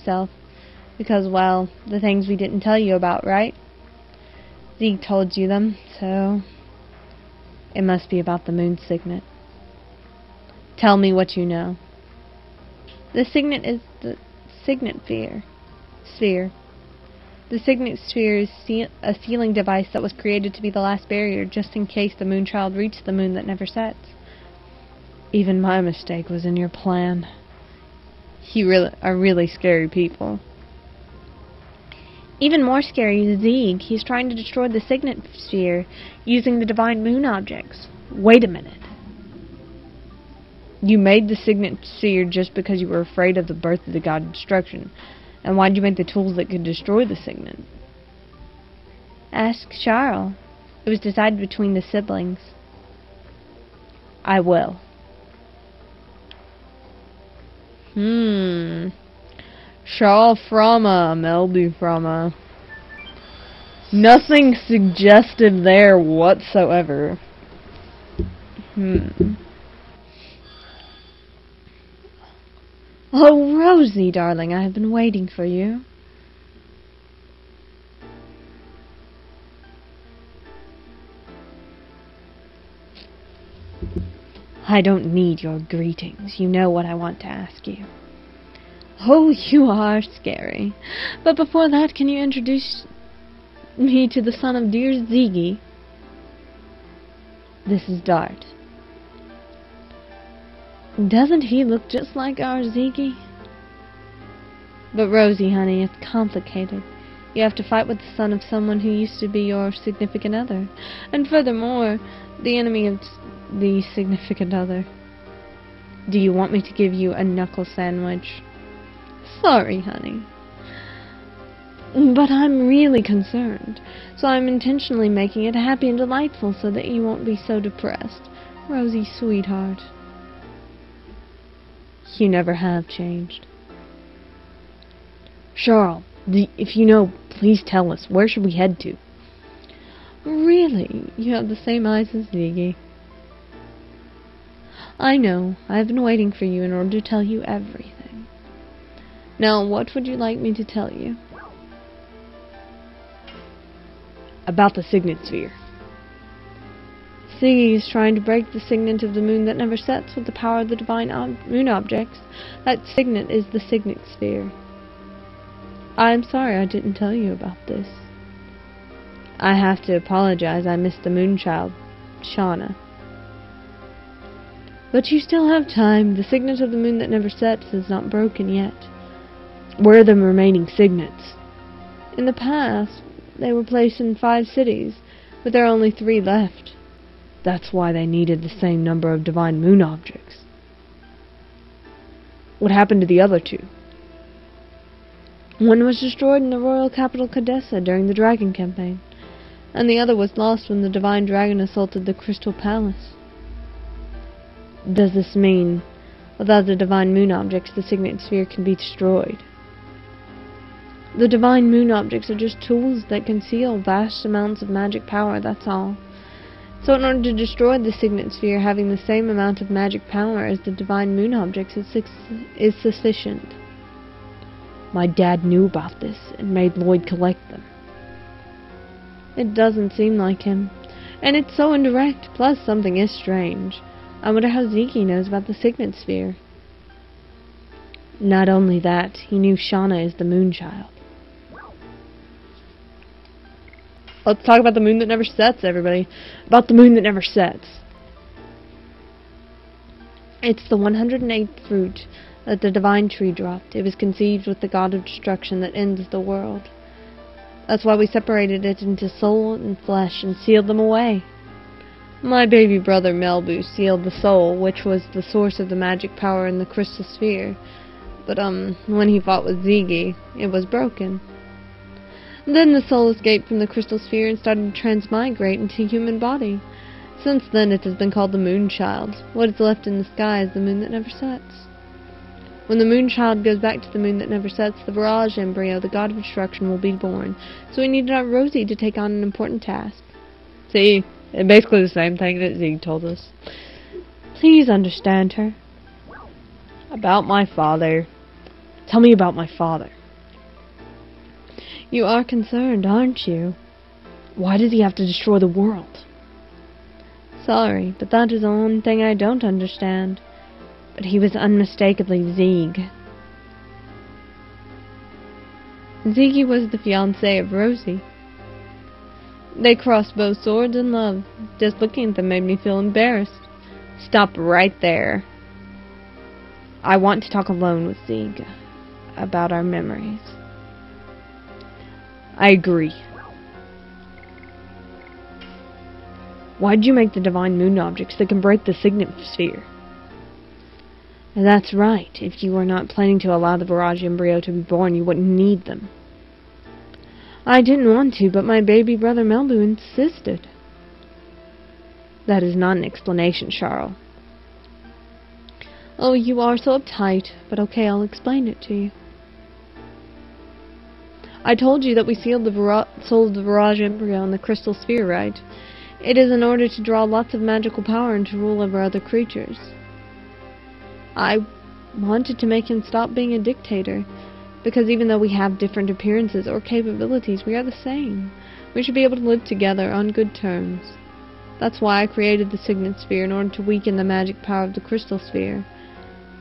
yourself. Because, well, the things we didn't tell you about, right? Zeke told you them, so it must be about the moon signet. Tell me what you know. The signet is the Signet Sphere. The Signet Sphere is a sealing device that was created to be the last barrier, just in case the Moonchild reached the moon that never sets. Even my mistake was in your plan. You are really scary people. Even more scary is Zieg. He's trying to destroy the Signet Sphere using the divine moon objects. Wait a minute. You made the Signet Sphere just because you were afraid of the birth of the god of destruction. And why'd you make the tools that could destroy the signet? Ask Charles. It was decided between the siblings. I will. Charles Frama, Melby Frama. Nothing suggested there whatsoever. Oh, Rosie, darling, I have been waiting for you. I don't need your greetings. You know what I want to ask you. Oh, you are scary. But before that, can you introduce me to the son of dear Zieggy? This is Dart. Doesn't he look just like our Zieggy? But Rosie, honey, it's complicated. You have to fight with the son of someone who used to be your significant other. And furthermore, the enemy of the significant other. Do you want me to give you a knuckle sandwich? Sorry, honey. But I'm really concerned, so I'm intentionally making it happy and delightful so that you won't be so depressed. Rosie, sweetheart. You never have changed. Charles, if you know, please tell us. Where should we head to? Really? You have the same eyes as Zieggy. I know. I've been waiting for you in order to tell you everything. Now, what would you like me to tell you? About the Signet Sphere. Zieggy is trying to break the signet of the moon that never sets with the power of the divine moon objects. That signet is the Signet Sphere. I'm sorry I didn't tell you about this. I have to apologize. I missed the Moonchild, Shauna. But you still have time. The signet of the moon that never sets is not broken yet. Where are the remaining signets? In the past, they were placed in 5 cities, but there are only 3 left. That's why they needed the same number of divine moon objects. What happened to the other 2? One was destroyed in the royal capital Cadessa during the Dragon campaign, and the other was lost when the divine dragon assaulted the Crystal Palace. Does this mean, without the divine moon objects, the Signet Sphere can be destroyed? The divine moon objects are just tools that conceal vast amounts of magic power, that's all. So in order to destroy the Signet Sphere, having the same amount of magic power as the divine moon objects is sufficient. My dad knew about this and made Lloyd collect them. It doesn't seem like him. And it's so indirect, plus something is strange. I wonder how Zieggy knows about the Signet Sphere. Not only that, he knew Shauna is the Moonchild. Let's talk about the moon that never sets, everybody. About the moon that never sets. It's the 108th fruit that the divine tree dropped. It was conceived with the god of destruction that ends the world. That's why we separated it into soul and flesh and sealed them away. My baby brother Melbu sealed the soul, which was the source of the magic power in the crystal sphere. But, when he fought with Zieggy, it was broken. Then the soul escaped from the crystal sphere and started to transmigrate into a human body. Since then it has been called the Moonchild. What is left in the sky is the moon that never sets. When the Moonchild goes back to the moon that never sets, the Virage embryo, the god of destruction, will be born. So we needed our Rosie to take on an important task. See, it's basically the same thing that Zieg told us. Please understand her. About my father. Tell me about my father. You are concerned, aren't you? Why does he have to destroy the world? Sorry, but that is the one thing I don't understand. But he was unmistakably Zieg. Zieggy was the fiancé of Rosie. They crossed both swords and love. Just looking at them made me feel embarrassed. Stop right there. I want to talk alone with Zieg about our memories. I agree. Why'd you make the divine moon objects that can break the Signet Sphere? That's right. If you were not planning to allow the Barrage embryo to be born, you wouldn't need them. I didn't want to, but my baby brother Melbu insisted. That is not an explanation, Charles. Oh, you are so uptight, but okay, I'll explain it to you. I told you that we sealed the soul of the Barrage embryo in the crystal sphere, right? It is in order to draw lots of magical power and to rule over other creatures. I wanted to make him stop being a dictator, because even though we have different appearances or capabilities, we are the same. We should be able to live together on good terms. That's why I created the Signet Sphere, in order to weaken the magic power of the crystal sphere.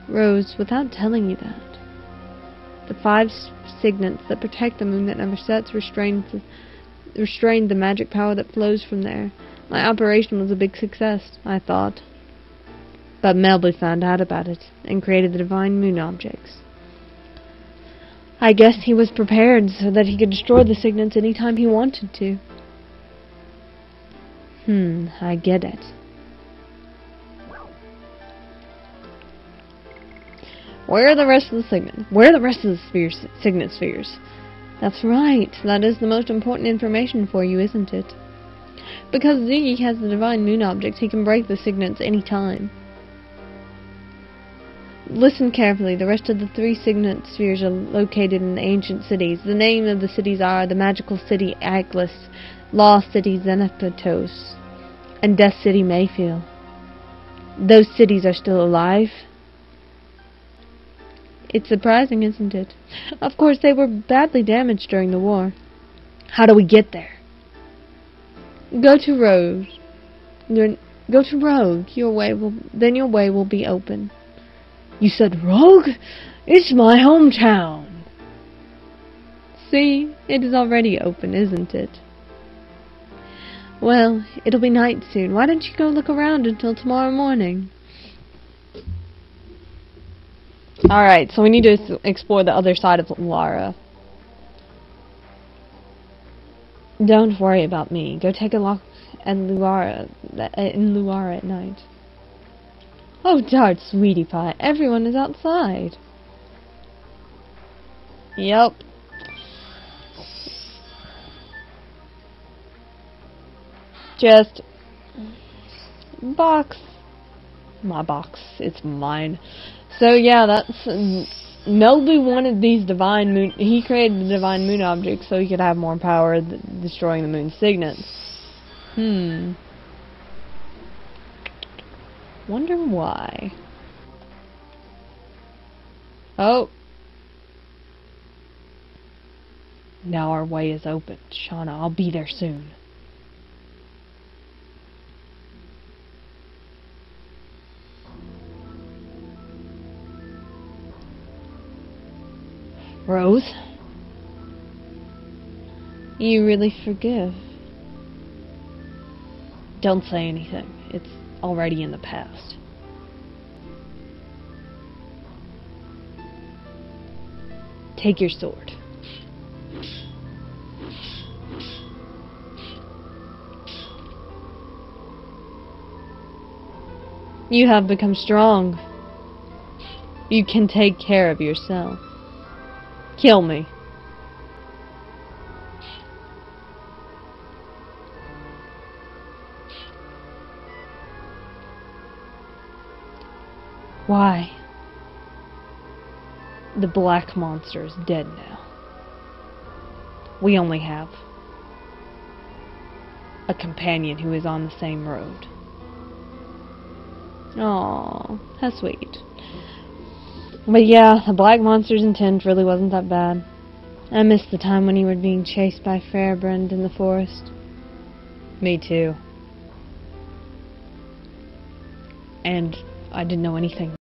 Rose, without telling you that, the 5 signets that protect the moon that never sets restrained the magic power that flows from there. My operation was a big success, I thought. But Melbu found out about it, and created the divine moon objects. I guess he was prepared so that he could destroy the signets any time he wanted to. I get it. Where are the rest of the signets? Where are the rest of the Signet Spheres? That's right. That is the most important information for you, isn't it? Because Zieggy has the divine moon objects, he can break the signets any time. Listen carefully. The rest of the 3 Signet Spheres are located in the ancient cities. The name of the cities are the Magical City Aklis, Lost City Xenophatos, and Death City Mayfield. Those cities are still alive. It's surprising, isn't it? Of course, they were badly damaged during the war. How do we get there? Go to Rogue. Go to Rogue. Your way will be open. You said Rogue? It's my hometown. See, it is already open, isn't it? Well, it'll be night soon. Why don't you go look around until tomorrow morning? Alright, so we need to explore the other side of Lara. Don't worry about me. Go take a look at Luara at night. Oh, darn, sweetie pie. Everyone is outside. Yep. Just box. My box. It's mine. So yeah, that's Melbu wanted these divine moon. He created the divine moon objects so he could have more power destroying the moon signets. Wonder why. Oh. Now our way is open. Shauna, I'll be there soon. Rose? You really forgive. Don't say anything. It's already in the past. Take your sword. You have become strong. You can take care of yourself. Kill me. Why? The black monster is dead now. We only have a companion who is on the same road. Aww, how sweet. But yeah, the black monster's intent really wasn't that bad. I missed the time when you were being chased by Fairbrand in the forest. Me too. And I didn't know anything.